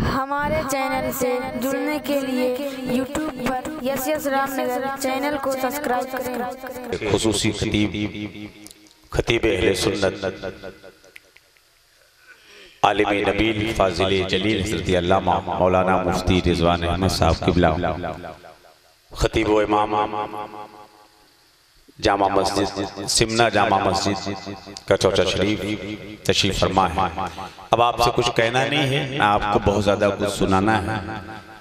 हमारे चैनल से जुड़ने के लिए YouTube पर यस रामनगर चैनल को सब्सक्राइब करें। खुसूसी खतीब अहले सुन्नत आलिम नबील फाजिल जलील हज़रत अल्लामा मौलाना मुफ्ती रिजवान अहमद साहब किबला खतीब व इमाम जामा मस्जिद सिमना जामा मस्जिद का चौचा शरीफ तशरीफ फरमा है। अब आपसे कुछ कहना नहीं है, ना आपको बहुत ज़्यादा कुछ सुनाना है,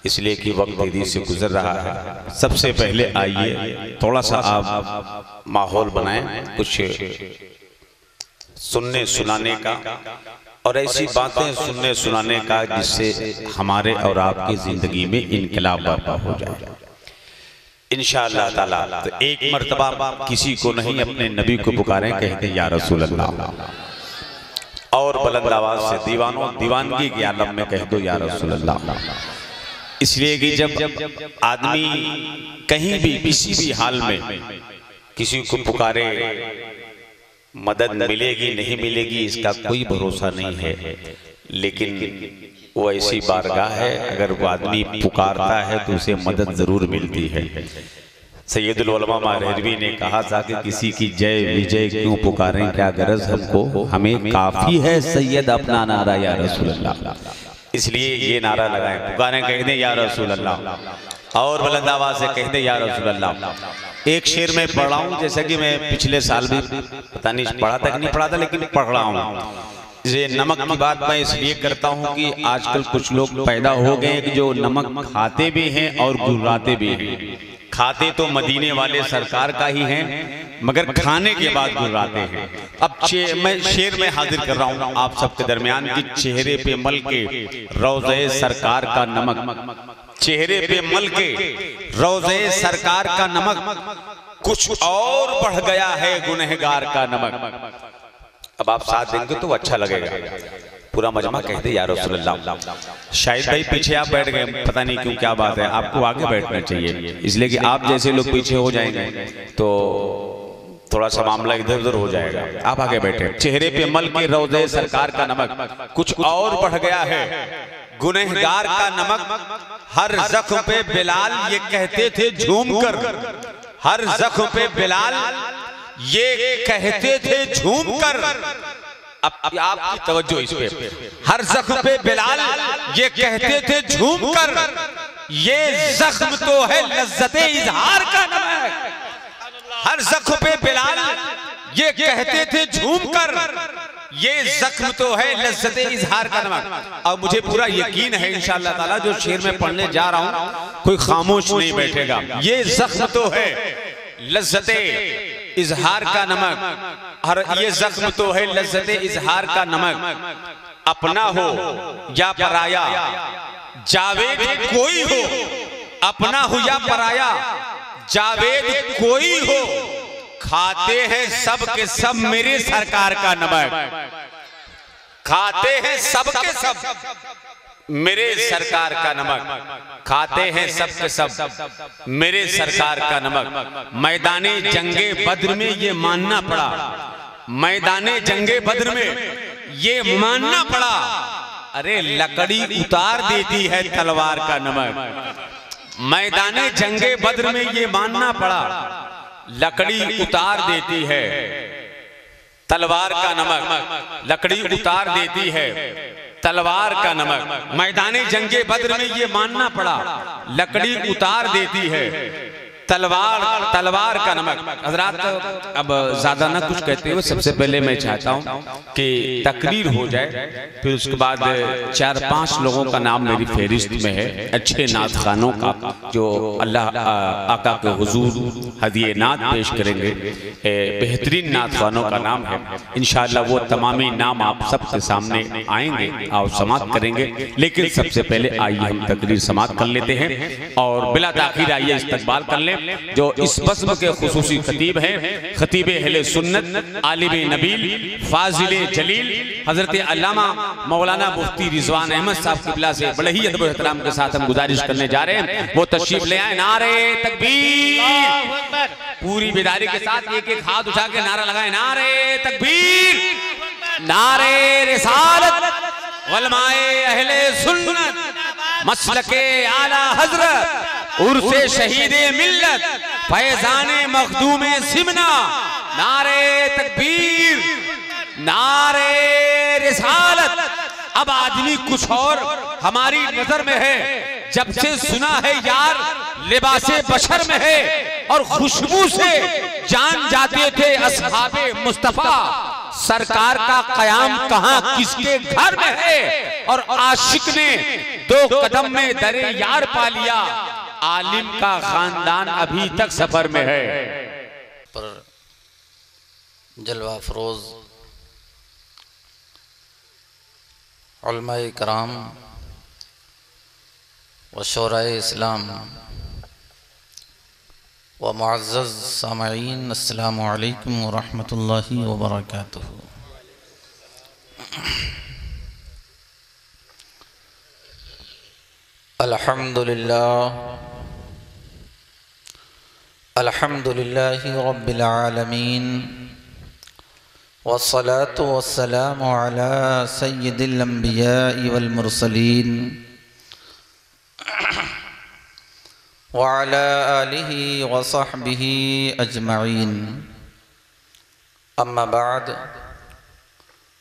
इसलिए कि वक्त तेजी से गुजर रहा है। सबसे पहले आइए थोड़ा सा आप माहौल बनाएं, कुछ सुनने सुनाने का और ऐसी बातें सुनने सुनाने का जिससे हमारे और आपकी ज़िंदगी में इनकलाब बर्पा हो जाए इंशाअल्लाह ताला। तो एक मर्तबा किसी को नहीं अपने नबी को पुकारें, कहते या रसूल अल्लाह, और बुलंद आवाज से दीवानों दीवानगी के आलम में कह दो या रसूल अल्लाह। इसलिए कि जब आदमी कहीं भी किसी भी हाल में किसी को पुकारे, मदद मिलेगी नहीं मिलेगी इसका कोई भरोसा नहीं है, लेकिन वो ऐसी बारगाह है अगर वो आदमी पुकारता है तो उसे मदद जरूर मिलती है। सैयदुल उलमा महरवी ने कहा था कि किसी की जय विजय क्यों पुकारें, क्या गरज हमको, हमें काफी है सैयद अपना नारा या रसूल अल्लाह। इसलिए ये नारा लगाएं, पुकारें, कह दें या रसूल अल्लाह, और बुलंद आवाज से कह दें या रसूल अल्लाह। एक शेर में पढ़ रहा हूँ, जैसा कि मैं पिछले साल भी पता नहीं पढ़ा था कि नहीं पढ़ा था, लेकिन पढ़ रहा हूँ। ये नमक की बात मैं इसलिए करता हूँ कि आजकल कुछ लोग पैदा हो गए कि जो नमक खाते भी हैं और गुर्राते भी हैं। खाते तो मदीने वाले सरकार का ही हैं, मगर खाने के बाद गुर्राते हैं। अब मैं शेर में हाजिर कर रहा हूँ आप सबके दरमियान कि चेहरे पे मल के रोज़े सरकार का नमक, चेहरे पे मल के रोज़े सरकार का नमक, कुछ और बढ़ गया है गुनहगार का नमक। अब आप साथ देंगे तो अच्छा लगेगा। पूरा मजमा कहते या रसूल अल्लाह। शायद भाई पीछे आप बैठ गए, पता नहीं क्यों, क्या बात है, आपको आगे बैठना चाहिए, इसलिए कि आप जैसे लोग पीछे हो जाएंगे तो थोड़ा सा मामला इधर उधर हो जाएगा। आप आगे बैठे। चेहरे पे मल के रोज़े सरकार का नमक, कुछ और बढ़ गया है गुनहगार का नमक। हर जख्म पे बिलाल ये कहते थे झूम कर, हर जख्म पे बिलाल ये कहते थे झूम कर। अब आपकी तवज्जो इस पे, हर जख्म पे बिलाल ये कहते थे झूम कर, ये जख्म तो है लज्जते इजहार का नमक। हर जख्म पे बिलाल ये कहते थे झूम कर, ये जख्म तो है लज्जते इजहार का नमक। और मुझे पूरा यकीन है इंशाअल्लाह ताला जो शेर में पढ़ने जा रहा हूं कोई खामोश नहीं बैठेगा। ये जख्म तो है लज्जते इजहार का नमक, और ये जख्म तो है लज्जते इजहार का नमक। अपना हो या पराया, जावेद कोई हो, अपना हो या पराया, जावेद कोई हो, खाते हैं सब के सब मेरे सरकार का नमक। खाते हैं सब के सब मेरे सरकार का नमक, खाते हैं सब के सब मेरे सरकार का नमक। मैदाने जंगे बद्र में ये मानना पड़ा, मैदाने जंगे बद्र में ये मानना पड़ा, अरे लकड़ी उतार देती है तलवार का नमक। मैदाने जंगे बद्र में ये मानना पड़ा, लकड़ी उतार देती है तलवार का नमक, लकड़ी उतार देती है तलवार का नमक। मैदानी जंगे बद्र में ये मानना पड़ा, लकड़ी उतार देती है तलवार का नमक। हजरात अब ज्यादा ना कुछ कहते हुए सबसे पहले मैं चाहता हूँ कि तकरीर हो जाए, फिर उसके बाद 4-5 लोगों का नाम मेरी फहरिस्त में है, अच्छे नात खानों का जो अल्लाह आका के हुजूर हदिये नात पेश करेंगे। बेहतरीन नात खानों का नाम है, इंशाअल्लाह वो तमामी नाम आप सबके सामने आएंगे और समाप्त करेंगे। लेकिन सबसे पहले आइए हम तकरीर समाप्त कर लेते हैं और बिला ताखीर आइए इस्तकबाल कर लें जो इस बस्म के खुसूसी खतीब हैं, खतीब अहले सुन्नत आलिम नबील फाजिल जलील हजरत अल्लामा मौलाना मुफ्ती रिजवान अहमद साहब किबला से बड़े ही अदब एहतराम के साथ हम गुजारिश करने जा रहे हैं वो तशरीफ ले आए। नारे तकबीर, पूरी बेदारी के साथ एक एक हाथ उठा के नारा लगाए, नारे तकबीर, नारे रिसालत, उलमाए अहले सुन्नत। मसलके आला हजरत उर्से शहीदे मिल्लत फैजाने मखदूमे सिमना नारे तकबीर नारे रिसालत। अब आदमी कुछ और हमारी नजर में है, जब से सुना है यार लिबासे बशर में है और खुशबू से जान जाते थे असहाबे मुस्तफा। सरकार का कयाम कहां किसके घर में है और आशिक ने 2 कदम में दरे यार पा लिया। आलिम का खानदान अभी तक सफर में है। पर जलवा फरोज उलमाए कराम व शोराए इस्लाम व मुअज़्ज़ज़ सामईन, अस्सलामु अलैकुम व रहमतुल्लाहि व बरकातुहू। अल्हम्दुलिल्लाहि रब्बिल आलमीन वस्सलातु वस्सलामु अला सय्यिदिल अंबिया'i वल मुरसलीन व अला आलिहि व सहबिहि अजमईन। अम्मा बाद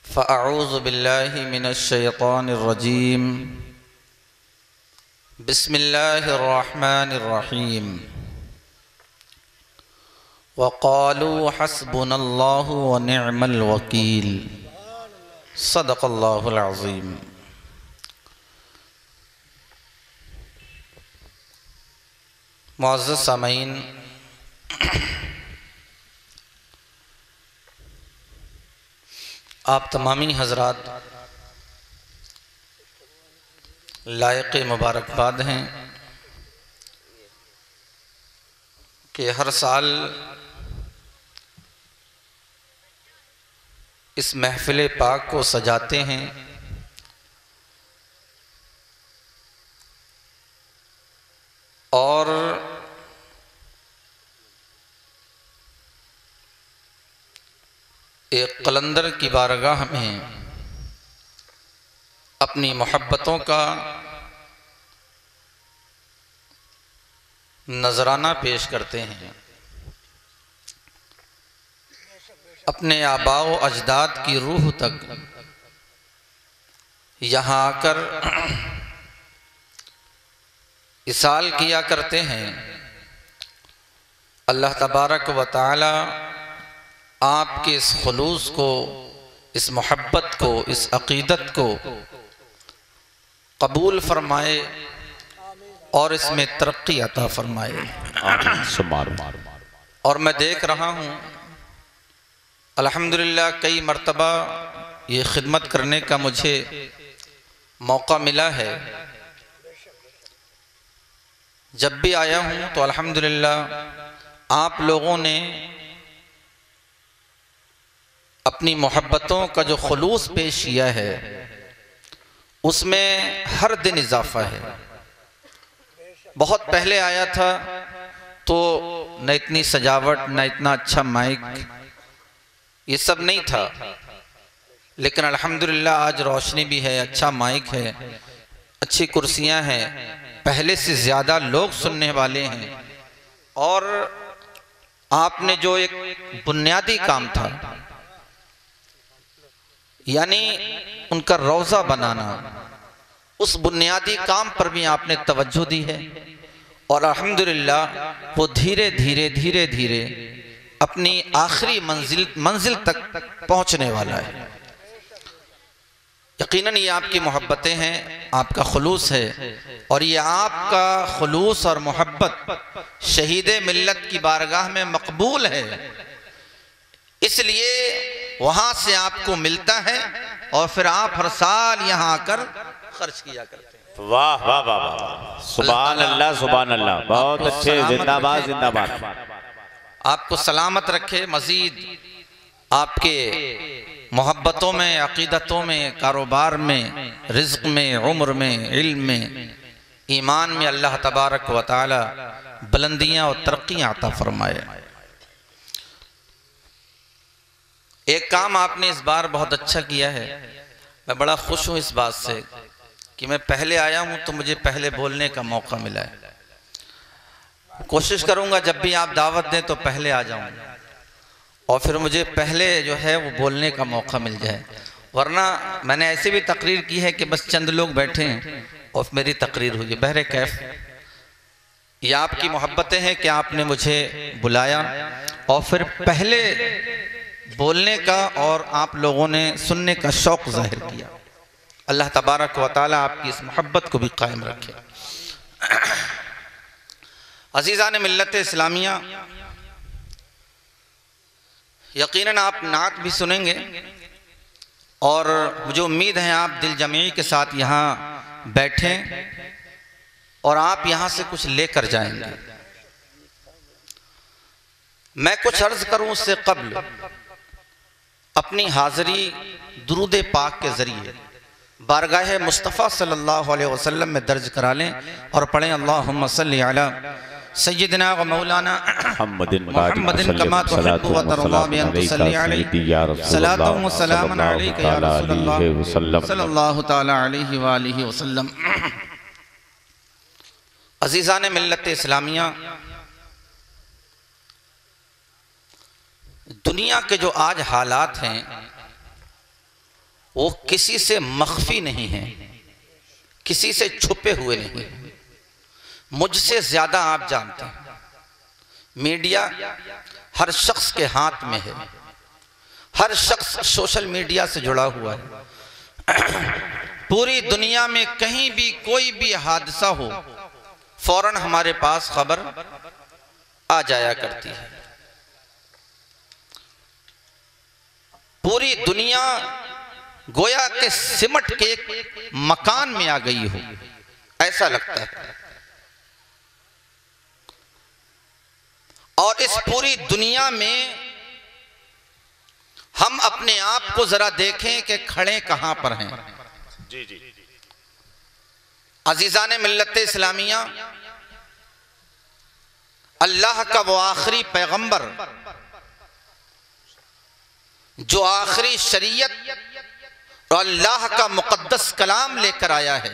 फ़अऊज़ु बिल्लाहि मिनश शैतानिर रजीम। बिस्मिल्लाहिर रहमानिर रहीम। वक़ालू हस्बुनल्लाहु व निअमल वकील। सदक़ल्लाहुल अज़ीम। मुअज़्ज़ज़ सामईन, आप तमामी हज़रात लायक़ मुबारकबाद हैं कि हर साल इस महफ़िल पाक को सजाते हैं और एक कलंदर की बारगाह में अपनी मोहब्बतों का नजराना पेश करते हैं। अपने आबाओ अजदाद की रूह तक यहाँ आकर इसाल किया करते हैं। अल्लाह तबारक व तआला आपके इस खुलूस को, इस मोहब्बत को, इस अक़ीदत को कबूल फरमाए और इसमें तरक्की अता फरमाए। और मैं देख रहा हूँ अल्हम्दुलिल्लाह कई मर्तबा ये खिदमत करने का मुझे मौका मिला है। जब भी आया हूँ तो अल्हम्दुलिल्लाह आप लोगों ने अपनी मोहब्बतों का जो खुलूस पेश किया है उसमें हर दिन इजाफा है। बहुत पहले आया था तो न इतनी सजावट, न इतना अच्छा माइक, ये सब नहीं था, लेकिन अल्हम्दुलिल्लाह आज रोशनी भी है, अच्छा माइक है, अच्छी कुर्सियां हैं, पहले से ज़्यादा लोग सुनने वाले हैं। और आपने जो एक बुनियादी काम था यानी उनका रोज़ा बनाना, उस बुनियादी काम पर भी आपने तवज्जो दी है और अल्हम्दुलिल्लाह वो धीरे धीरे धीरे धीरे अपनी आखिरी मंजिल तक पहुंचने वाला है। यकीनन ये आपकी मोहब्बतें हैं, आपका खुलूस है और ये आपका खुलूस और मोहब्बत शहीद मिल्लत की बारगाह में मकबूल है, इसलिए वहां से आपको मिलता है और फिर आप हर साल यहाँ आकर खर्च किया करते हैं। वाह वाह वाह वाह, सुभान अल्लाह सुभान अल्लाह, बहुत अच्छे, जिंदाबाद जिंदाबाद। आपको सलामत रखे, मजीद आपके मोहब्बतों में, अकीदतों में, कारोबार में, रिज़्क में, उम्र में, इल्म में, ईमान में अल्लाह तबारक व तआला बुलंदियां और तरक्कियां अता फरमाए। एक काम आपने इस बार बहुत अच्छा किया है, मैं बड़ा खुश हूँ इस बात से कि मैं पहले आया हूं तो मुझे पहले बोलने का मौका मिला है। कोशिश करूंगा जब भी आप दावत दें तो पहले आ जाऊं और फिर मुझे पहले जो है वो बोलने का मौका मिल जाए, वरना मैंने ऐसी भी तकरीर की है कि बस चंद लोग बैठे हैं और मेरी तकरीर हुई। बहरे कैफ ये आपकी मोहब्बतें हैं कि आपने मुझे बुलाया और फिर पहले बोलने का और आप लोगों ने सुनने का शौक़ जाहिर किया। अल्लाह तबारक व तआला आपकी इस मोहब्बत को भी कायम रखे। अज़ीज़ान मिल्लत इस्लामिया, यकीनन आप नात भी सुनेंगे और मुझे उम्मीद है आप दिल जमी के साथ यहाँ बैठें और आप यहाँ से कुछ लेकर जाएंगे। मैं कुछ अर्ज करूँ उससे कब्ल अपनी हाज़री दुरूद पाक के ज़रिए बारगाह मुस्तफ़ा सल्लल्लाहु अलैहि वसल्लम में दर्ज करा लें और पढ़ें अल्लाहुम्मा सल्ली अला सय्यिदना व मौलाना मुहम्मदिन कमा तुहिब्बु व तर्ज़ा बि अन तुसल्ली अलैहि सलातु व सलामुन अलैका या रसूलल्लाह सल्लल्लाहु तआला अलैहि व आलिहि वसल्लम। अज़ीज़ान मिल्लत इस्लामिया, दुनिया के जो आज हालात हैं वो किसी से मख्फी नहीं है, किसी से छुपे हुए नहीं है। मुझसे ज्यादा आप जानते हैं, मीडिया हर शख्स के हाथ में है, हर शख्स सोशल मीडिया से जुड़ा हुआ है। पूरी दुनिया में कहीं भी कोई भी हादसा हो फौरन हमारे पास खबर आ जाया करती है। पूरी दुनिया गोया के सिमट के एक मकान में आ गई हो ऐसा लगता है। और इस पूरी दुनिया में हम अपने आप को जरा देखें कि खड़े कहां पर हैं। जी जी अजीजान मिल्लत इस्लामिया, अल्लाह का वो आखिरी पैगंबर जो आखिरी शरीयत और अल्लाह का मुकद्दस कलाम लेकर आया है,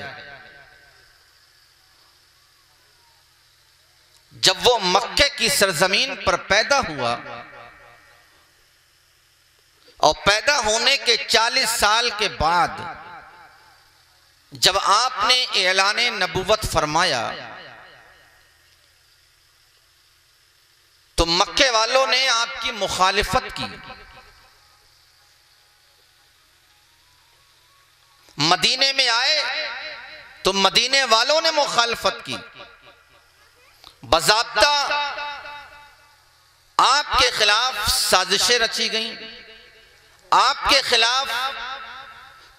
जब वो मक्के की सरजमीन पर पैदा हुआ और पैदा होने के 40 साल के बाद जब आपने ऐलाने नबुवत फरमाया तो मक्के वालों ने आपकी मुखालिफत की। मदीने में आए तो मदीने वालों ने मुखालिफत की। बज़ाब्ता आपके खिलाफ साजिशें रची गईं, आपके खिलाफ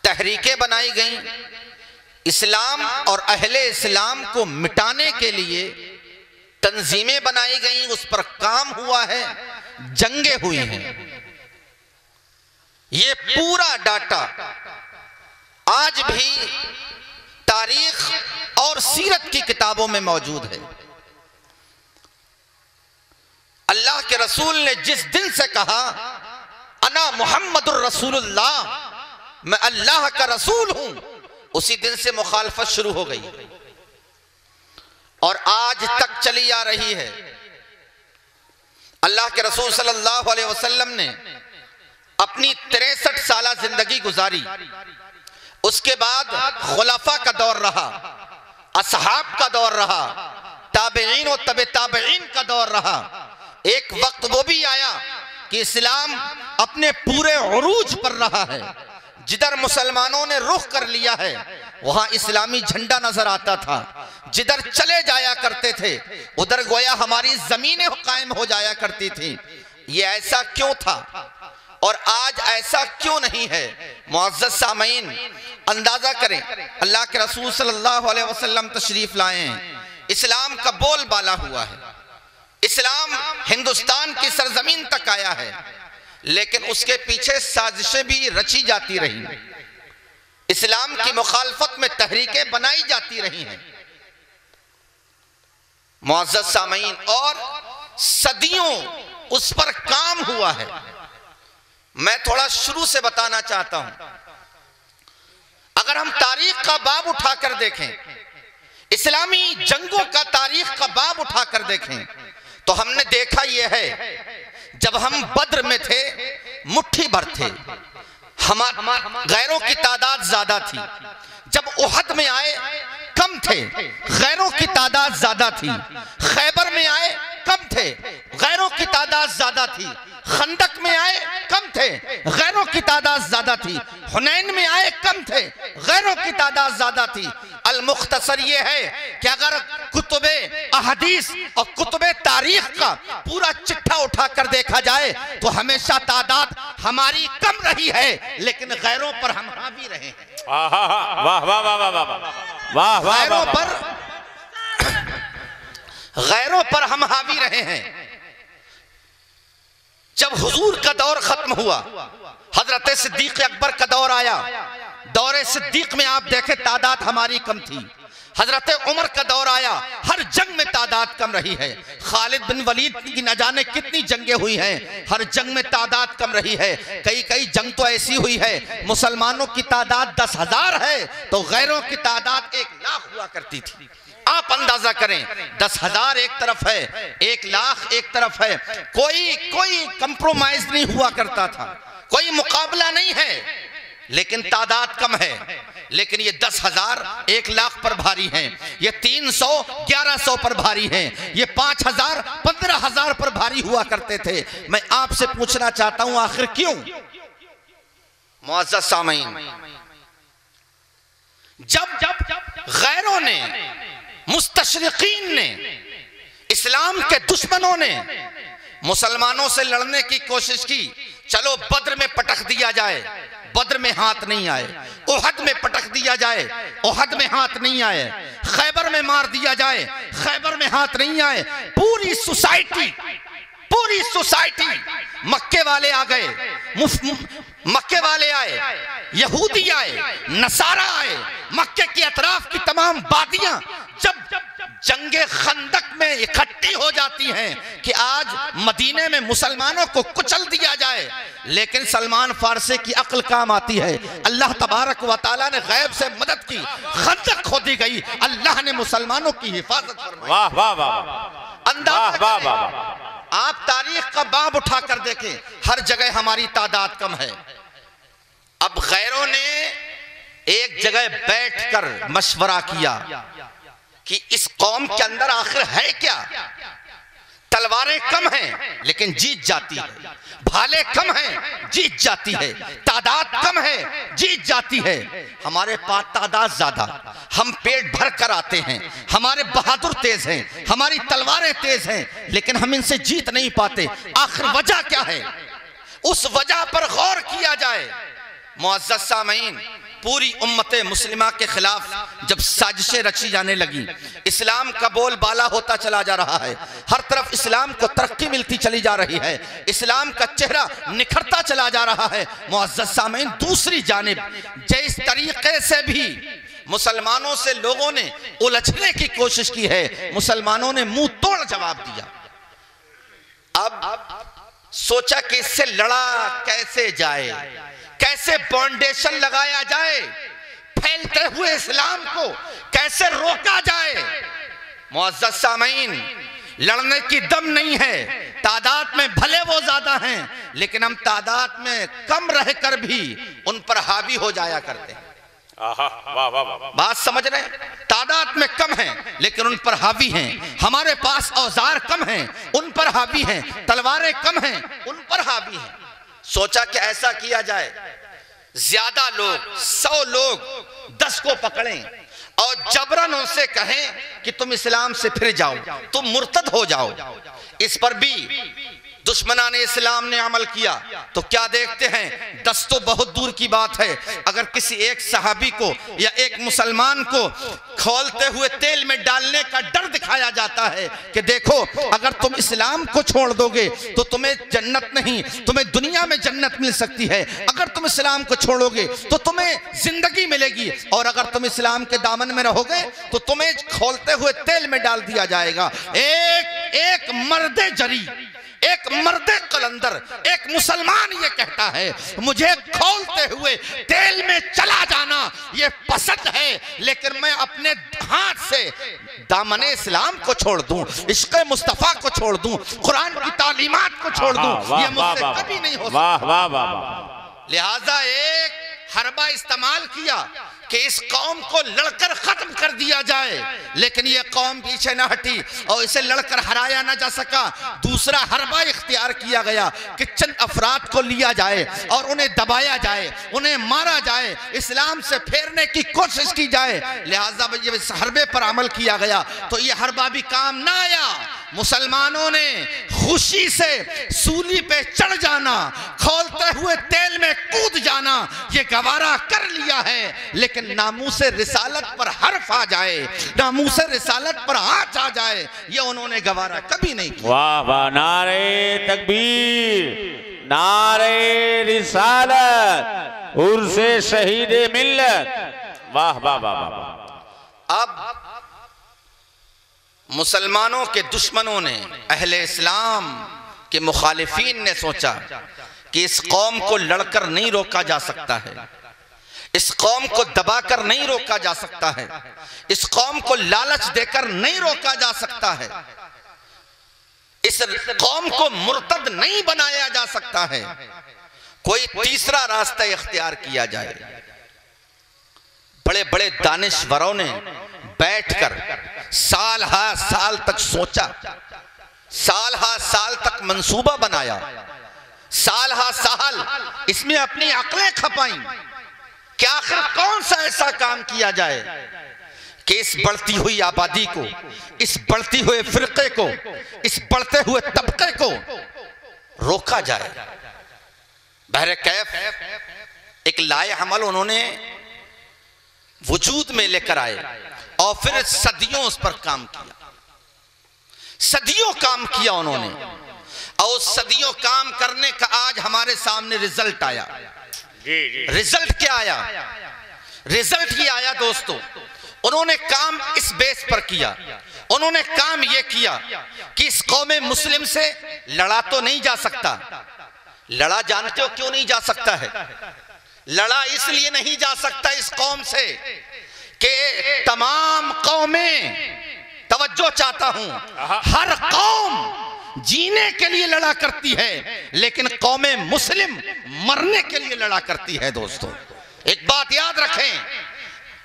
तहरीकें बनाई गईं, इस्लाम और अहले इस्लाम को मिटाने के लिए तंजीमें बनाई गईं, उस पर काम हुआ है, जंगें हुई हैं। ये पूरा डाटा आज भी तारीख और सीरत की किताबों में मौजूद है। अल्लाह के रसूल ने जिस दिन से कहा अना मुहम्मदुर रसूलुल्लाह, मैं अल्लाह का रसूल हूं, उसी दिन से मुखालफत शुरू हो गई और आज तक चली आ रही है। अल्लाह के रसूल सल्लल्लाहु अलैहि वसल्लम ने अपनी 63 साल जिंदगी गुजारी। उसके बाद खुलफा का दौर रहा, असहाब का दौर रहा, ताबईन और तबे ताबईन का दौर रहा। एक वक्त वो भी आया कि इस्लाम अपने पूरे उरूज पर रहा है। जिधर मुसलमानों ने रुख कर लिया है वहां इस्लामी झंडा नजर आता था। जिधर चले जाया करते थे उधर गोया हमारी जमीनें कायम हो जाया करती थी। ये ऐसा क्यों था और आज ऐसा क्यों नहीं है? मुअज़्ज़ज़ सामईन, अंदाजा करें, अल्लाह के रसूल सल्लल्लाहु अलैहि वसल्लम तशरीफ लाए हैं, इस्लाम का बोलबाला हुआ है, इस्लाम हिंदुस्तान की सरजमीन तक आया है, लेकिन उसके पीछे साजिशें भी रची जाती रही, इस्लाम की मुखालफत में तहरीकें बनाई जाती रही हैं। मुअज़्ज़ज़ सामईन, और सदियों उस पर काम हुआ है। मैं थोड़ा शुरू से बताना चाहता हूं। अगर हम तारीख का बाब उठाकर देखें, इस्लामी जंगों का तारीख का बाब उठाकर देखें, तो हमने देखा यह है, जब हम बद्र में थे मुट्ठी भर थे, गैरों की तादाद ज्यादा थी। जब उहद में आए कम थे, गैरों की तादाद ज्यादा थी। खैबर में आए कम थे, गैरों की तादाद ज्यादा थी। खंदक में आए कम थे, गैरों की तादाद ज्यादा थी। हुनैन में आए कम थे, गैरों की तादाद ज्यादा थी। अल मुख्तसर ये है कि अगर कुतुबे अहदीस और कुतुबे तारीख का पूरा चिट्ठा उठाकर देखा जाए तो हमेशा तादाद हमारी कम रही है, लेकिन गैरों पर हम हावी रहे हैं। वाह वाह वाह वाह वाह वाह, गैरों पर हम हावी रहे हैं। जब हुजूर का दौर खत्म हुआ, हजरत सिद्दीक अकबर का दौर आया, दौरे सिद्दीक में आप देखें तादाद हमारी कम थी। हजरत उमर का दौर आया, हर जंग में तादाद कम रही है। खालिद बिन वलीद की न जाने कितनी जंगें हुई हैं, हर जंग में तादाद कम रही है। कई जंग तो ऐसी हुई है मुसलमानों की तादाद 10,000 है तो गैरों की तादाद 1 लाख हुआ करती थी। आप अंदाजा करें, 10,000 एक तरफ है, 1 लाख एक तरफ है। कोई कंप्रोमाइज नहीं हुआ करता था, कोई मुकाबला नहीं है, लेकिन तादाद कम है। लेकिन ये 10,000 1 लाख पर भारी हैं, ये 300 1100 पर भारी हैं, ये 5,000 15,000 पर भारी हुआ करते थे। मैं आपसे पूछना चाहता हूं, आखिर क्यों? मुअज़्ज़ज़ सामीन, जब गैरों ने, मुस्तशरिकीन ने, इस्लाम के दुश्मनों ने मुसलमानों से लड़ने की कोशिश की, चलो बद्र में पटक दिया जाए, बद्र में हाथ नहीं आए। उहद में पटक दिया जाए, उहद में हाथ नहीं आए। खैबर में मार दिया जाए, खैबर में हाथ नहीं आए। पूरी सोसाइटी मक्के वाले आ गए, मक्के वाले आए, यहूदी आए, नसारा आए, मक्के के अतराफ की तमाम बादियां जब जंगे खंदक में इकट्ठी हो जाती हैं कि आज मदीने में मुसलमानों को कुचल दिया जाए, लेकिन सलमान फारसी की अक्ल काम आती है। अल्लाह तबारक व तआला ने गैब से मदद की, खंदक खोदी गई, अल्लाह ने मुसलमानों की हिफाजत फरमाई। वाह वाह वाह, अंदाज़ा करें, आप तारीख का बाब उठाकर देखें, हर जगह हमारी तादाद कम है। अब गैरों ने एक जगह बैठकर मशवरा किया कि इस कौम के अंदर आखिर है क्या? तलवारें कम हैं लेकिन जीत जाती है, भाले कम हैं जीत जाती है, तादाद कम है जीत जाती है। हमारे पास तादाद ज्यादा, हम पेट भर कर आते हैं, हमारे बहादुर तेज हैं, हमारी तलवारें तेज हैं, लेकिन हम इनसे जीत नहीं पाते। आखिर वजह क्या है? उस वजह पर गौर किया जाए। मुअज़्ज़ज़ सामीन, पूरी उम्मत मुस्लिमा के खिलाफ जब साजिशें रची जाने लगी, इस्लाम का बोलबाला होता चला जा रहा है, हर तरफ इस्लाम को तरक्की मिलती चली जा रही है, इस्लाम का चेहरा निखरता चला जा रहा है। मुअज़्ज़ज़ सामीन, दूसरी जानिब जिस तरीके से भी मुसलमानों से लोगों ने उलझने की कोशिश की है, मुसलमानों ने मुंह तोड़ जवाब दिया। अब सोचा कि इससे लड़ा कैसे जाए, कैसे फाउंडेशन लगाया जाए, फैलते हुए इस्लाम को कैसे रोका जाए। मुअज़्ज़ज़ सामीन, लड़ने की दम नहीं है, तादाद में भले वो ज्यादा हैं, लेकिन हम तादाद में कम रहकर भी उन पर हावी हो जाया करते हैं। वाह वाह, बात समझ रहे हैं? तादाद में कम हैं लेकिन उन पर हावी हैं। हमारे पास औजार कम हैं, उन पर हावी हैं। तलवारें कम हैं, उन पर हावी हैं। सोचा कि ऐसा किया जाए, ज्यादा लोग 100 लोग 10 को पकड़ें और जबरन उनसे कहें कि तुम इस्लाम से फिर जाओ, तुम मुर्तद हो जाओ। इस पर भी दुश्मनाने इस्लाम ने अमल किया तो क्या देखते हैं, 10 तो बहुत दूर की बात है, अगर किसी एक सहाबी को या एक मुसलमान को खौलते हुए तेल में डालने का डर दिखाया जाता है कि देखो अगर तुम इस्लाम को छोड़ दोगे तो तुम्हें जन्नत नहीं, तुम्हें दुनिया में जन्नत मिल सकती है, अगर तुम इस्लाम को छोड़ोगे तो तुम्हें जिंदगी मिलेगी, और अगर तुम इस्लाम के दामन में रहोगे तो तुम्हें खौलते हुए तेल में डाल दिया जाएगा। एक मर्दे जरी, एक मर्दे कलंदर, एक मुसलमान ये कहता है मुझे खौलते हुए तेल में चला जाना ये पसंद है, लेकिन मैं अपने हाथ से दामने इस्लाम को छोड़ दूं, इश्क़ मुस्तफ़ा को छोड़ दूं, कुरान की तालीमात को छोड़ दूं, ये मुझसे कभी नहीं हो सकता। लिहाजा एक हरबा इस्तेमाल किया कि इस कौम को लड़कर खत्म कर दिया जाए, लेकिन ये कौम पीछे न हटी और इसे लड़कर हराया न जा सका। दूसरा हरबा इख्तियार किया गया कि चंद अफराद को लिया जाए और उन्हें दबाया जाए, उन्हें मारा जाए, इस्लाम से फेरने की कोशिश की जाए। लिहाजा जब इस हरबे पर अमल किया गया तो ये हरबा भी काम ना आया। मुसलमानों ने खुशी से सूली पे चढ़ जाना, खौलते हुए तेल में कूद जाना ये गवारा कर लिया है, लेकिन नामूसे रिसालत पर हर्फ आ जाए, नामूसे रिसालत पर हाथ आ जाए, ये उन्होंने गवारा कभी नहीं किया। वाह वाह, नारे तकबीर, नारे रिसालत, उर्से शहीदे मिल्लत। वाह वाह वाह वाह। अब मुसलमानों के दुश्मनों ने, अहले इस्लाम के मुखालिफीन ने सोचा कि इस कौम को लड़कर नहीं रोका जा सकता है, इस कौम को दबाकर नहीं रोका जा सकता है, इस कौम को लालच देकर नहीं रोका जा सकता है, इस कौम को मुर्तद नहीं बनाया जा सकता है, कोई तीसरा रास्ता इख्तियार किया जाए। बड़े बड़े दानिशवरों ने बैठकर साल हा साल तक सोचा, साल हा साल तक मंसूबा बनाया, साल हा साल इसमें अपनी अक्लें खपाई कि आखिर कौन सा ऐसा काम किया जाए कि इस बढ़ती हुई आबादी को, इस बढ़ती हुए फिरके को, इस बढ़ते हुए तबके को रोका जाए। बहरे कैफ एक लाए अमल उन्होंने वजूद में लेकर आए और फिर सदियों उस पर काम किया, सदियों काम किया उन्होंने, और सदियों काम करने का आज हमारे सामने रिजल्ट आया। रिजल्ट क्या आया? रिजल्ट ये आया दोस्तों, उन्होंने काम इस बेस पर किया, उन्होंने काम ये किया कि इस कौमे मुस्लिम से लड़ा तो नहीं जा सकता। लड़ा जानते हो क्यों नहीं जा सकता है? लड़ा इसलिए नहीं जा सकता इस कौम से कि तमाम कौमें, तवज्जो चाहता हूं, हर कौम जीने के लिए लड़ा करती है, लेकिन कौमें मुस्लिम मरने के लिए लड़ा करती है। दोस्तों एक बात याद रखें,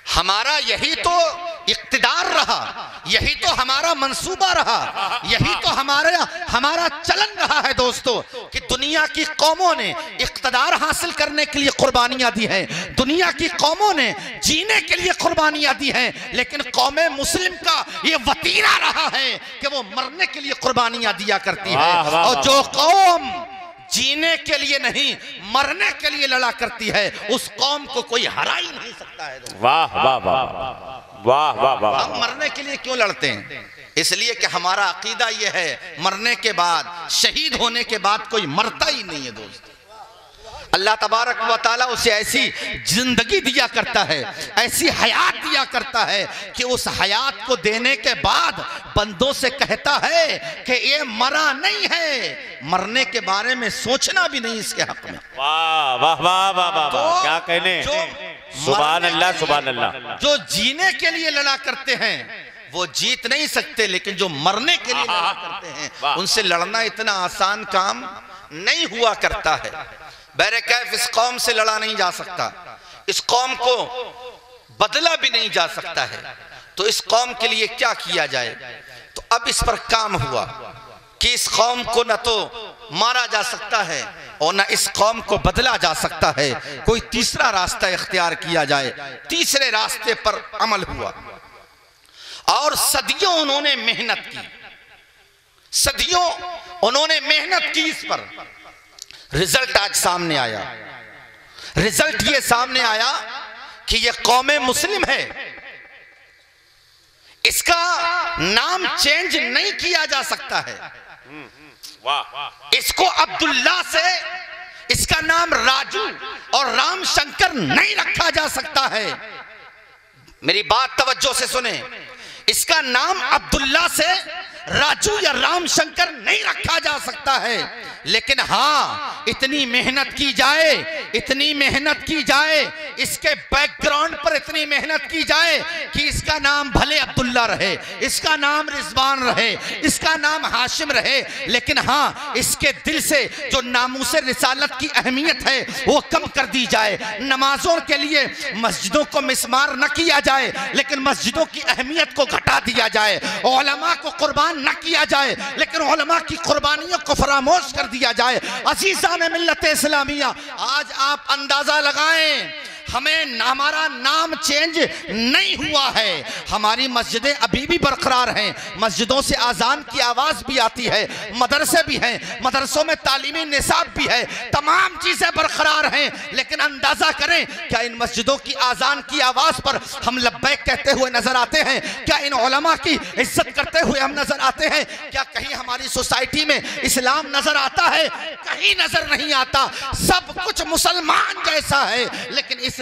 हमारा यही तो इक्तिदार रहा, यही तो हमारा मंसूबा रहा, यही तो हमारा चलन रहा है दोस्तों कि दुनिया की कौमों ने इक्तिदार हासिल करने के लिए कुर्बानियां दी हैं, दुनिया की कौमों ने जीने के लिए कुर्बानियां दी हैं, लेकिन कौमे मुस्लिम का ये वतीरा रहा है कि वो मरने के लिए कुर्बानियां दिया करती है। और जो कौम जीने के लिए नहीं मरने के लिए लड़ा करती है, उस कौम को कोई हरा ही नहीं सकता है। वाह वाह वाह वाह वाह वाह। हम मरने के लिए क्यों लड़ते हैं? इसलिए कि हमारा अकीदा यह है मरने के बाद, शहीद होने के बाद कोई मरता ही नहीं है दोस्त। अल्लाह तबारक व तआला उसे ऐसी जिंदगी दिया करता है, ऐसी हयात दिया करता है कि उस हयात को देने के बाद बंदों से कहता है कि ये मरा नहीं है, मरने के बारे में सोचना भी नहीं इसके हक में। वाह वाह वाह वाह वाह, क्या कहने, सुभान अल्लाह सुभान अल्लाह। जो जीने के लिए लड़ा करते हैं वो जीत नहीं सकते, लेकिन जो मरने के लिए लड़ा करते हैं उनसे लड़ना इतना आसान काम नहीं हुआ करता है। बहरे कैफ इस कौम से लड़ा नहीं जा सकता, इस कौम को बदला भी नहीं जा सकता है, तो इस कौम के लिए क्या किया जाए? तो अब इस पर काम हुआ कि इस कौम को न तो मारा जा सकता है और न इस कौम को बदला जा सकता है, कोई तीसरा रास्ता इख्तियार किया जाए। तीसरे रास्ते पर अमल हुआ और सदियों उन्होंने मेहनत की, सदियों उन्होंने मेहनत की इस पर। रिजल्ट आज सामने आया, रिजल्ट ये सामने आया कि ये कौमे मुस्लिम है, इसका नाम चेंज नहीं किया जा सकता है। इसको अब्दुल्ला से इसका नाम राजू और राम शंकर नहीं रखा जा सकता है। मेरी बात तवज्जो से सुने, इसका नाम अब्दुल्ला से राजू या राम शंकर नहीं रखा जा सकता है, लेकिन हाँ इतनी मेहनत की जाए, इतनी मेहनत की जाए, इसके बैकग्राउंड पर इतनी मेहनत की जाए कि इसका नाम भले अब्दुल्ला रहे, इसका नाम रिजवान रहे, इसका नाम हाशिम रहे, लेकिन हाँ इसके दिल से जो नामूसे रिसालत की अहमियत है वो कम कर दी जाए। नमाजों के लिए मस्जिदों को मिस्मार न किया जाए, लेकिन मस्जिदों की अहमियत को घटा दिया जाए। उलमा को कुर्बान न किया जाए, लेकिन उलमा की कुर्बानियों को फरामोश कर दिया जाए। अज़ीज़ान मिल्लत इस्लामिया, आज आप अंदाजा लगाएं, हमें हमारा नाम चेंज नहीं हुआ है, हमारी मस्जिदें अभी भी बरकरार हैं, मस्जिदों से आज़ान की आवाज़ भी आती है, मदरसे भी हैं, मदरसों में तालीमी निसाब भी है, तमाम चीज़ें बरकरार हैं, लेकिन अंदाज़ा करें क्या इन मस्जिदों की आज़ान की आवाज़ पर हम लब्बैक कहते हुए नजर आते हैं? क्या इन उलमा की इज्जत करते हुए हम नजर आते हैं? क्या कहीं हमारी सोसाइटी में इस्लाम नजर आता है? कहीं नजर नहीं आता। सब कुछ मुसलमान जैसा है, लेकिन इस्लाम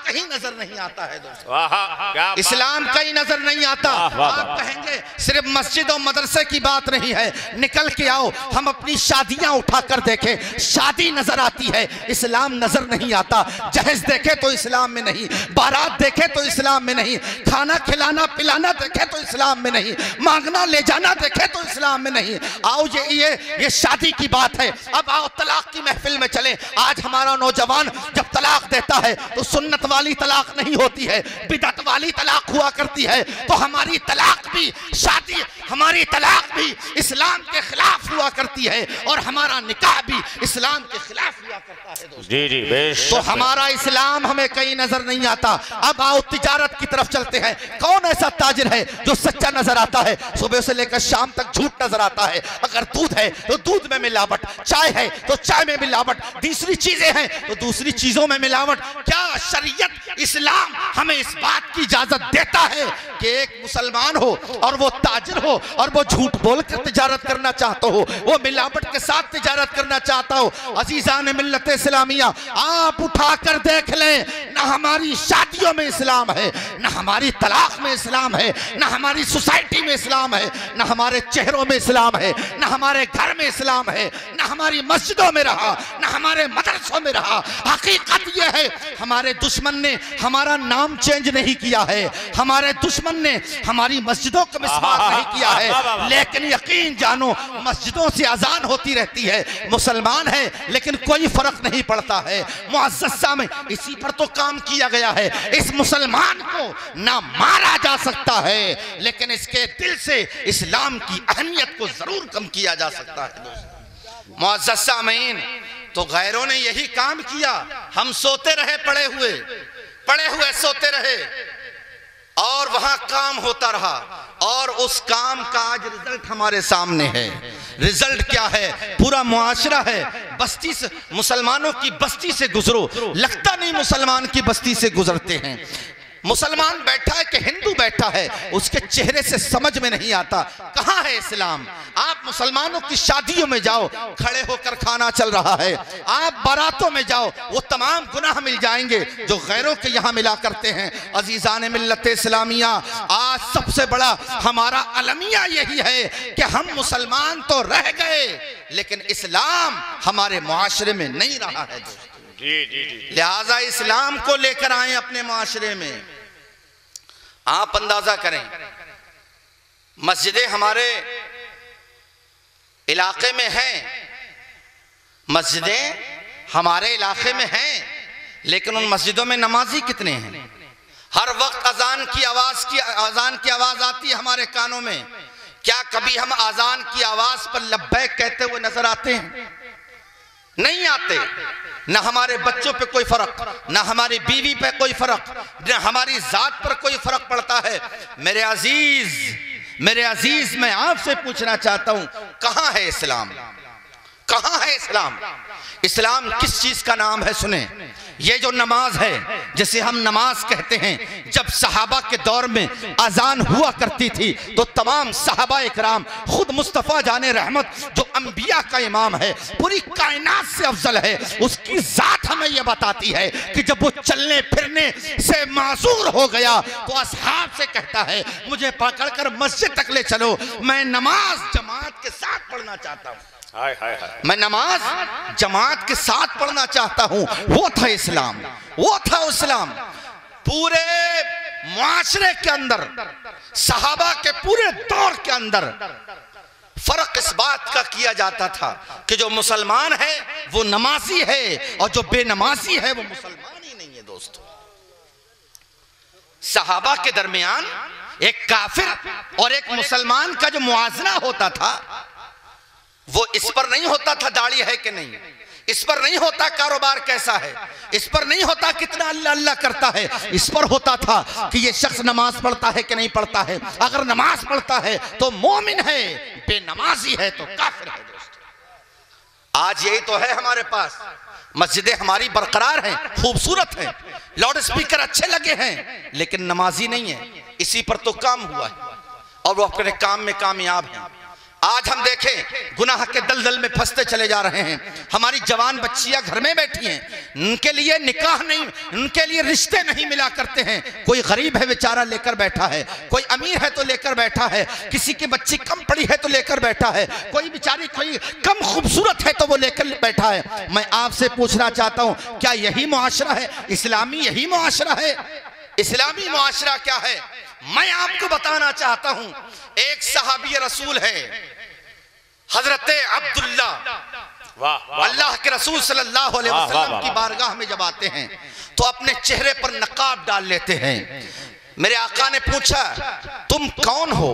कहीं नजर नहीं आता है दोस्तों, इस्लाम कहीं नजर नहीं आता। आप कहेंगे सिर्फ मस्जिद और मदरसे की बात नहीं है, निकल के आओ, हम अपनी शादियां उठाकर देखें, शादी नजर आती है, इस्लाम नजर नहीं आता। जहेज देखे तो इस्लाम में नहीं, बारात देखे तो इस्लाम में नहीं, खाना खिलाना पिलाना देखे तो इस्लाम में नहीं, मांगना ले जाना देखे तो इस्लाम में नहीं। आओ ये शादी की बात है, अब आओ तलाक की महफिल में चले। आज हमारा नौजवान जब तलाक देता है तो सुन्नत वाली तलाक नहीं होती है, बिदअत वाली तलाक हुआ करती है। तो हमारी तलाक भी, शादी हमारी तलाक भी इस्लाम के खिलाफ हुआ करती है, और हमारा निकाह भी इस्लाम के खिलाफ हुआ करता है दोस्तों। जी जी बेशक। तो हमारा इस्लाम हमें कहीं नजर नहीं आता। अब आओ तिजारत की तरफ चलते हैं। कौन ऐसा ताजिर है जो सच्चा नजर आता है? सुबह से लेकर शाम तक झूठ नजर आता है। अगर दूध है तो दूध में मिलावट, चाय है तो चाय में मिलावट, दूसरी चीजें हैं तो दूसरी चीजों में मिलावट। क्या शरीयत इस्लाम हमें इस बात की इजाजत देता है कि एक मुसलमान हो और वो ताजिर हो और वो झूठ बोलकर तिजारत करना चाहता हो, वो मिलावट के साथ तिजारत करना चाहता हो? अजीजान मिल्लत इस्लामिया, आप उठाकर देख लें, ना हमारी शादियों में इस्लाम है, ना हमारी तलाक में इस्लाम है, ना हमारी सोसाइटी में इस्लाम है, ना हमारे चेहरों में इस्लाम है, ना हमारे घर में इस्लाम है, ना हमारी मस्जिदों में रहा, ना हमारे मदरसों में रहा। हकीकत यह है हमारे दुश्मन ने हमारा नाम चेंज नहीं किया है, हमारे दुश्मन ने हमारी मस्जिदों को मिस्मार नहीं किया है, लेकिन यकीन जानो मस्जिदों से अजान होती रहती है, मुसलमान है लेकिन कोई फर्क नहीं पड़ता है। मुअस्ससा में इसी पर तो काम किया गया है, इस मुसलमान को ना मारा जा सकता है, लेकिन इसके दिल से इस्लाम की अहमियत को जरूर कम किया जा सकता है। मुअस्ससा में तो गैरों ने यही काम किया, हम सोते रहे, पड़े हुए सोते रहे, और वहां काम होता रहा, और उस काम का आज रिजल्ट हमारे सामने है। रिजल्ट क्या है? पूरा मुआशरा है, बस्ती से, मुसलमानों की बस्ती से गुजरो, लगता नहीं मुसलमान की बस्ती से गुजरते हैं। मुसलमान बैठा है कि हिंदू बैठा है, उसके चेहरे से समझ में नहीं आता कहाँ है इस्लाम। आप मुसलमानों की शादियों में जाओ, खड़े होकर खाना चल रहा है, आप बारातों में जाओ, वो तमाम गुनाह मिल जाएंगे जो गैरों के यहाँ मिला करते हैं। अजीजान मिल्लत इस्लामिया, आज सबसे बड़ा हमारा अलमिया यही है कि हम मुसलमान तो रह गए, लेकिन इस्लाम हमारे मुआशरे में नहीं रहा है। जी जी जी। लिहाजा इस्लाम को लेकर आए अपने मुआशरे में। आप अंदाजा करें, मस्जिदें हमारे इलाके में हैं, मस्जिदें हमारे इलाके में हैं, लेकिन उन मस्जिदों में नमाजी कितने हैं? हर वक्त अजान की आवाज आती है हमारे कानों में। क्या कभी हम अजान की आवाज पर लब्बैक कहते हुए नजर आते हैं? नहीं आते। ना हमारे बच्चों पे कोई फर्क, ना हमारी बीवी पे कोई फर्क, ना हमारी जात पर कोई फर्क पड़ता है। मेरे अजीज मैं आपसे पूछना चाहता हूं, कहां है इस्लाम? कहाँ है इस्लाम? इस्लाम किस चीज का नाम है? सुने, ये जो नमाज है जिसे हम नमाज कहते हैं, जब सहाबा के दौर में अजान हुआ करती थी तो तमाम सहाबा इकराम, खुद मुस्तफ़ा जाने रहमत जो अंबिया का इमाम है, पूरी कायनात से अफजल है, उसकी जात हमें यह बताती है कि जब वो चलने फिरने से माजूर हो गया तो असहाब से कहता है मुझे पकड़कर मस्जिद तक ले चलो, मैं नमाज जमात के साथ पढ़ना चाहता हूँ। मैं नमाज जमात के साथ पढ़ना चाहता हूं। वो था इस्लाम, वो था इस्लाम। पूरे मुआशरे के अंदर, सहाबा के पूरे दौर के अंदर फर्क इस बात का किया जाता था कि जो मुसलमान है वो नमाजी है और जो बेनमाजी है वो मुसलमान ही नहीं है। दोस्तों, सहाबा के दरमियान एक काफिर और एक मुसलमान का जो मुआजना होता था वो इस पर नहीं होता था दाढ़ी है कि नहीं, इस पर नहीं होता कारोबार कैसा है, इस पर नहीं होता कितना अल्लाह अल्लाह करता है, इस पर होता था कि ये शख्स नमाज पढ़ता है कि नहीं पढ़ता है। अगर नमाज पढ़ता है तो मोमिन है, बेनमाजी है तो काफिर है। दोस्तों, आज यही तो है हमारे पास। मस्जिदें हमारी बरकरार हैं, खूबसूरत हैं, लाउड स्पीकर अच्छे लगे हैं, लेकिन नमाजी नहीं है। इसी पर तो काम हुआ है और वो अपने काम में कामयाब है। आज हम देखें गुनाह के दलदल में फंसते चले जा रहे हैं। हमारी जवान बच्चियां घर में बैठी हैं, उनके लिए निकाह नहीं, उनके लिए रिश्ते नहीं मिला करते हैं। कोई गरीब है बेचारा लेकर बैठा है, कोई अमीर है तो लेकर बैठा है, किसी की बच्ची कम पढ़ी है तो लेकर बैठा है, कोई बेचारी कोई कम खूबसूरत है तो वो लेकर बैठा है। मैं आपसे पूछना चाहता हूं, क्या यही मुआशरा है? इस्लामी यही मुआशरा है? इस्लामी मुआशरा क्या है? मैं आपको बताना चाहता हूं। एक सहाबी रसूल है हजरत अब्दुल्ला, अल्लाह के रसूल सल्लल्लाहु अलैहि वसल्लम की बारगाह में जब आते हैं तो अपने चेहरे पर नकाब डाल लेते हैं। मेरे आका ने पूछा तुम कौन हो,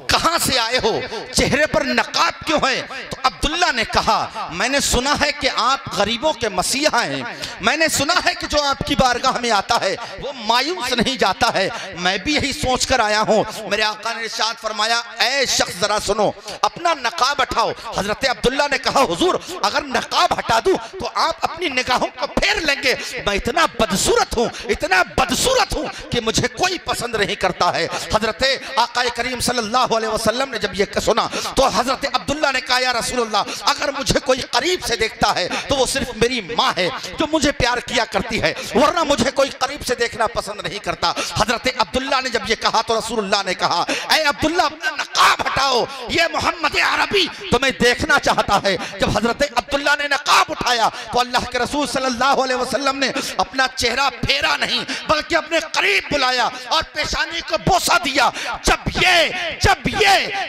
कहां से आए हो, चेहरे पर नकाब क्यों है? तो अब्दुल्ला ने कहा मैंने सुना है कि आप गरीबों के मसीहा हैं, मैंने सुना है कि जो आपकी बारगाह में आता है वो मायूस नहीं जाता है, मैं भी यही सोच कर आया हूं। मेरे आका ने इरशाद फरमाया ऐ शख्स जरा सुनो, अपना नकाब हटाओ। हजरत अब्दुल्ला ने कहा हुजूर अगर नकाब हटा दूं तो आप अपनी निगाहों को फेर लेंगे, मैं इतना बदसूरत हूं, इतना बदसूरत हूं कि मुझे कोई पसंद नहीं करता है। हजरत आका करीम सल्लल्लाहु अलैहि वसल्लम ने जब ये सुना तो हजरत अब्दुल्ला ने कहा या रसूलल्लाह अगर मुझे कोई करीब से देखता है तो वो सिर्फ मेरी माँ है जो मुझे प्यार किया करती है, वरना मुझे कोई करीब से देखना पसंद नहीं करता। हजरत अब्दुल्ला ने जब ये कहा तो रसूलुल्लाह ने कहा ऐ अब्दुल्ला अपना नकाब हटाओ, ये मोहम्मद अरबी तुम्हें देखना चाहता है। जब हजरत अब्दुल्ला ने नकाब उठाया तो अल्लाह के रसूल सल्लल्लाहु अलैहि वसल्लम ने अपना चेहरा फेरा नहीं बल्कि अपने करीब बुलाया और पेशानी को बोसा दिया।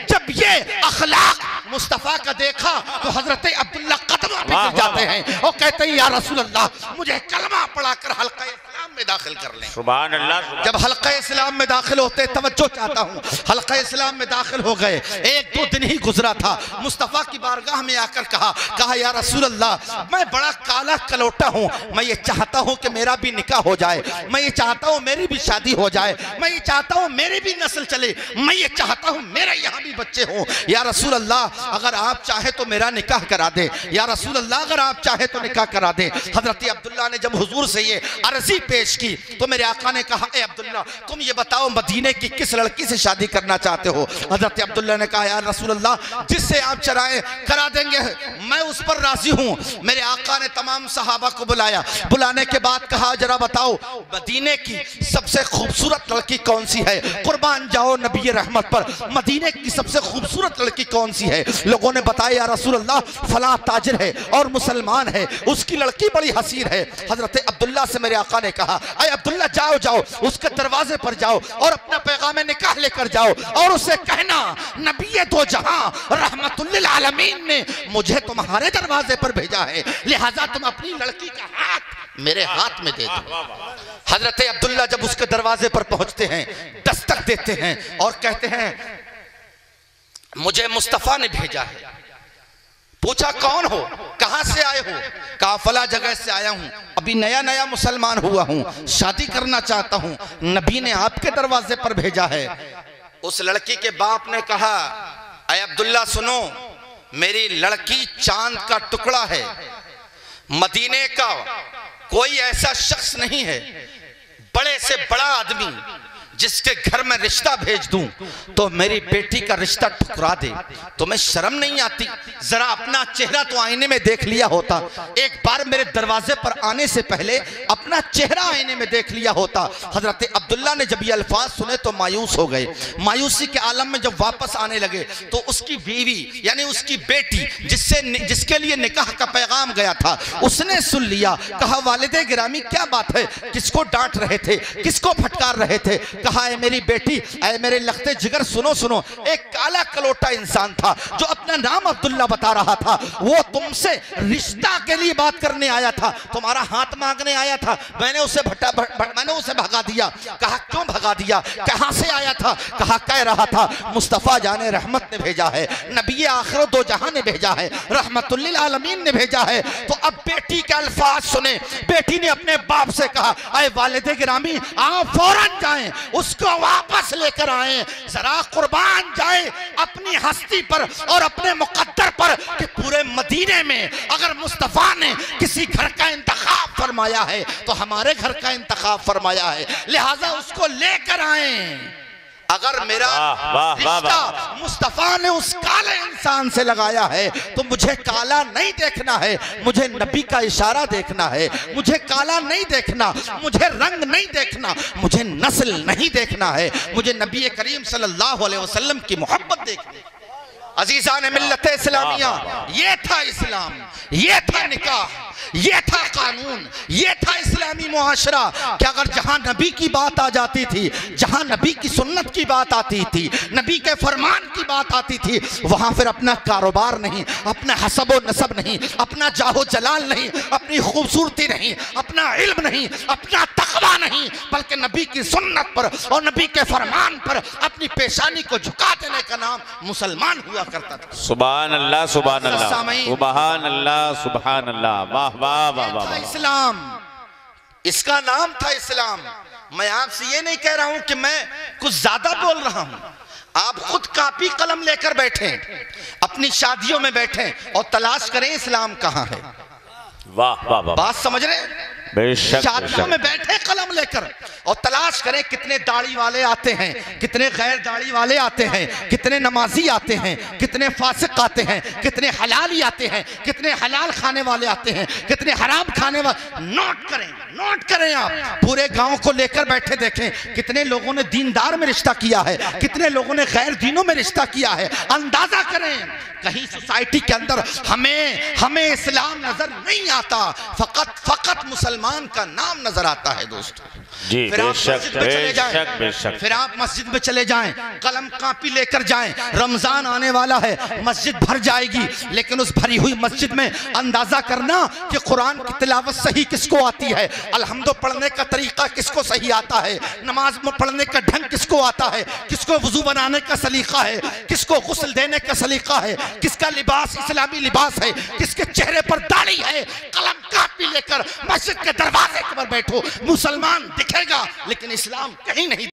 जब ये अखलाक मुस्तफा का देखा तो हजरत अब्दुल्ला कदमों पे गिर जाते हैं और कहते हैं या रसूल अल्लाह मुझे कलमा पढ़ाकर हल्का इस्लाम में दाखिल कर लें। सुभान अल्लाह। जब हल्का इस्लाम में दाखिल होते, तवज्जो चाहता हूँ, हल्का इस्लाम में दाखिल हो गए, एक दो दिन ही गुजरा था, मुस्तफा की बारगाह में आकर कहा या रसूल अल्लाह मैं बड़ा काला कलोटा हूँ, मैं ये चाहता हूँ कि मेरा भी निकाह हो जाए, मैं ये चाहता हूँ मेरी भी शादी हो जाए, मैं ये चाहता हूँ मेरी भी नस्ल चले, मैं ये चाहता हूँ मेरे यहाँ भी बच्चे हों। या रसूल अल्लाह अगर आप चाहे तो मेरा निकाह करा दे, या रसूल अल्लाह अगर आप चाहे तो निकाह करा दे। हजरत अब्दुल्ला ने जब हुजूर से ये अर्जी पेश की तो मेरे आका ने कहा ए अब्दुल्ला तुम ये बताओ मदीने की किस लड़की से शादी करना चाहते हो? हजरत अब्दुल्ला ने कहा या रसूल अल्लाह जिससे आप चराए करा देंगे, मैं उस पर राजी हूँ। मेरे आका ने तमाम सहाबा को बुलाया, बुलाने के बाद कहा जरा बताओ मदीने की सबसे खूबसूरत लड़की कौन सी है? कुर्बान जाओ नबी रहमत पर, मदीने की सबसे खूबसूरत लड़की कौन सी है? लोगों ने बताया या रसूल अल्लाह फला ताजिर है और मुसलमान है, उसकी लड़की बड़ी हसीन है। हजरत अब्दुल्ला से मेरे आका ने कहा अरे अब्दुल्ला जाओ उसके दरवाजे पर जाओ और अपना पैगाम निकाह लेकर जाओ और उसे कहना नबी दो जहां रहमतुल लिल आलमीन ने मुझे तुम्हारे दरवाजे पर भेजा है, लिहाजा तुम अपनी लड़की का हाथ मेरे हाथ में दे दो। हजरत अब्दुल्ला जब उसके दरवाजे पर पहुंचते हैं, दस्तक देते हैं और कहते हैं मुझे मुस्तफा ने भेजा है। पूछा कौन हो, कहां से आए हो? कहा फला जगह से आया हूं, अभी नया नया मुसलमान हुआ हूं, शादी करना चाहता हूं, नबी ने आपके दरवाजे पर भेजा है। उस लड़की के बाप ने कहा अय अब्दुल्ला सुनो, मेरी लड़की चांद का टुकड़ा है, मदीने का कोई ऐसा शख्स नहीं है, बड़े से बड़ा आदमी जिसके घर में रिश्ता भेज दूं तो मेरी बेटी का रिश्ता ठुकरा दे। तुम्हें शर्म नहीं आती? जरा अपना चेहरा तो आईने में देख लिया होता। एक बार मेरे दरवाजे पर आने से पहले अपना चेहरा आईने में देख लिया होता। हजरत अब्दुल्ला ने जब ये अल्फाज सुने तो मायूस हो गए। मायूसी के आलम में जब वापस आने लगे तो उसकी बीवी यानी उसकी बेटी जिसके लिए निकाह का पैगाम गया था उसने सुन लिया। कहा वालिदे गिरामी क्या बात है, किसको डांट रहे थे, किसको फटकार रहे थे? कहा है मेरी बेटी, ऐ मेरे लखते जिगर सुनो सुनो, एक काला कलोटा इंसान था जो अपना नाम अब्दुल्ला बता रहा था, वो तुमसे रिश्ता के लिए बात करने आया था, तुम्हारा हाथ मांगने आया था, मैंने उसे भगा दिया। कहा क्यों भगा दिया, कहां से आया था? कहा कह रहा था मुस्तफा जाने रहमत ने भेजा है, नबी आखिर दो जहां ने भेजा है, रहमतुल लिल आलमीन ने भेजा है। तो अब बेटी के अल्फाज सुने। बेटी ने अपने बाप से कहा ऐ वालिदे गिरामी आप फौरन जाएं, उसको वापस लेकर आए, जरा कुर्बान जाए अपनी हस्ती पर और अपने मुकद्दर पर कि पूरे मदीने में अगर मुस्तफा ने किसी घर का इंतखाब फरमाया है तो हमारे घर का इंतखाब फरमाया है, लिहाजा उसको लेकर आए। अगर मेरा रिश्ता मुस्तफा ने उस काले इंसान से लगाया है तो मुझे काला नहीं देखना है, मुझे नबी का इशारा देखना है। मुझे काला नहीं देखना, मुझे रंग नहीं देखना, मुझे नस्ल नहीं देखना है, मुझे नबी करीम सल्लल्लाहु अलैहि वसल्लम की मोहब्बत देखनी। अजीज़ान मिल्लत इस्लामिया, ये था इस्लाम, ये था निकाह, ये था कानून, ये था इस्लामी मुआशरा कि अगर जहां नबी की बात आ जाती थी, जहां नबी की सुन्नत की बात आती थी, नबी के फरमान की बात आती थी, वहां फिर अपना कारोबार नहीं, अपना हसब व नसब नहीं, अपना जाहो जलाल नहीं, अपनी खूबसूरती नहीं, अपना इल्म नहीं, अपना तकवा नहीं, बल्कि नबी की सुन्नत पर और नबी के फरमान पर अपनी पेशानी को झुका देने का नाम मुसलमान हुआ करता था। सुभान अल्लाह, सुभान अल्लाह, सुभान अल्लाह, सुभान अल्लाह। वाह वाह वाह वाह। इस्लाम, इसका नाम था इस्लाम। मैं आपसे ये नहीं कह रहा हूं कि मैं कुछ ज्यादा बोल रहा हूं। आप खुद कापी कलम लेकर बैठे, अपनी शादियों में बैठे और तलाश करें इस्लाम कहां है। वाह वाह वाह, बात समझ रहे? शादियों में बैठे कलम लेकर और तलाश करें कितने दाढ़ी वाले आते हैं, कितने गैर दाढ़ी वाले आते हैं, कितने नमाजी आते हैं, कितने फासिक आते हैं, कितने हलाली आते हैं, कितने हलाल खाने वाले आते हैं, कितने हराम खाने वाले। नोट करें, नोट करें। आप पूरे गांव को लेकर बैठे देखें कितने लोगों ने दीनदार में रिश्ता किया है, कितने लोगों ने गैर दीनों में रिश्ता किया है। अंदाजा करें कहीं सोसाइटी के अंदर हमें इस्लाम नजर नहीं आता, फकत मुसलमान का नाम नजर आता है दोस्तों। जी, फिर आप मस्जिद में चले जाएं, बेशक। फिर आप मस्जिद में चले जाएं, कलम कापी लेकर जाएं। रमजान आने वाला है, मस्जिद भर जाएगी, लेकिन उस भरी हुई मस्जिद में अंदाजा करना कि कुरान की तिलावत सही किसको आती है, अलहम्दो पढ़ने का तरीका किसको सही आता है, नमाज में पढ़ने का ढंग किसको आता है, किसको वजू बनाने का सलीका है, किसको गुस्ल देने का सलीका है, किसका लिबास इस्लामी लिबास है, किसके चेहरे पर दाढ़ी है। कलम कापी लेकर मस्जिद के दरवाजे पर बैठो, मुसलमान दिखेगा लेकिन इस्लाम कहीं नहीं।